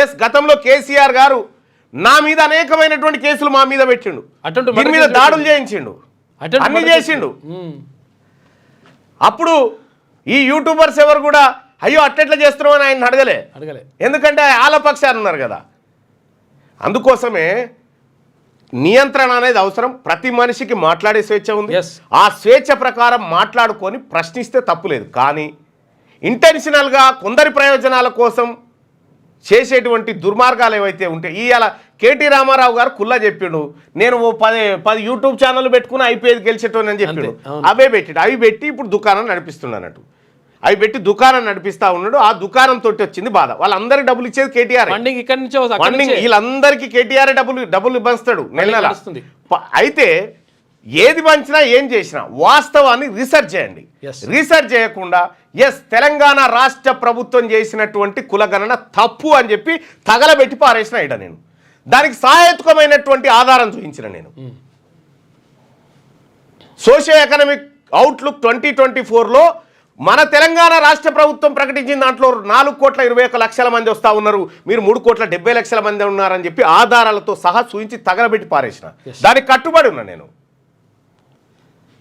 Yes, గతంలో కేసీఆర్ గారు నా మీద అనేకమైనటువంటి కేసులు మా మీద పెట్టిండు, దీని మీద దాడులు చేయించిండు, అన్ని చేసిండు. అప్పుడు ఈ యూట్యూబర్స్ ఎవరు కూడా అయ్యో అట్లెట్లా చేస్తున్నావు అని ఆయన అడగలే, ఎందుకంటే ఆలపక్షాలు ఉన్నారు కదా. అందుకోసమే నియంత్రణ అనేది అవసరం. ప్రతి మనిషికి మాట్లాడే స్వేచ్ఛ ఉంది, ఆ స్వేచ్ఛ ప్రకారం మాట్లాడుకొని ప్రశ్నిస్తే తప్పులేదు. కానీ ఇంటెన్షనల్గా కొందరి ప్రయోజనాల కోసం చేసేటువంటి దుర్మార్గాలు ఏవైతే ఉంటాయి, ఇవాళ కేటీ రామారావు గారు కుల్లా చెప్పిండు, నేను 10 యూట్యూబ్ ఛానల్ పెట్టుకుని ఐపీఎల్ గెలిచేటోని అని చెప్పిండు. అవే పెట్టిడు, అవి పెట్టి ఇప్పుడు దుకాణం నడిపిస్తున్నానట్టు. అవి పెట్టి దుకాణం నడిపిస్తా ఉన్నాడు. ఆ దుకాణం తోటి వచ్చింది బాధ. వాళ్ళందరికి డబ్బులు ఇచ్చేది కేటీఆర్, వీళ్ళందరికీ కేటీఆర్ డబ్బులు పంచుతాడు నెల. అయితే ఏది పంచినా ఏం చేసినా వాస్తవాన్ని రీసెర్చ్ చేయండి. రీసెర్చ్ చేయకుండా తెలంగాణ రాష్ట్ర ప్రభుత్వం చేసినటువంటి కులగణన తప్పు అని చెప్పి తగలబెట్టి పారేసిన ఇడ నేను దానికి సహాయకమైనటువంటి ఆధారం చూపించిన నేను. సోషియో ఎకనామిక్ అవుట్లుక్ 2024లో మన తెలంగాణ రాష్ట్ర ప్రభుత్వం ప్రకటించిన దాంట్లో 4,21,00,000 మంది వస్తూ ఉన్నారు, మీరు 3,70,00,000 మంది ఉన్నారని చెప్పి ఆధారాలతో సహా చూపించి తగలబెట్టి పారేసిన. దానికి కట్టుబడి ఉన్నా నేను.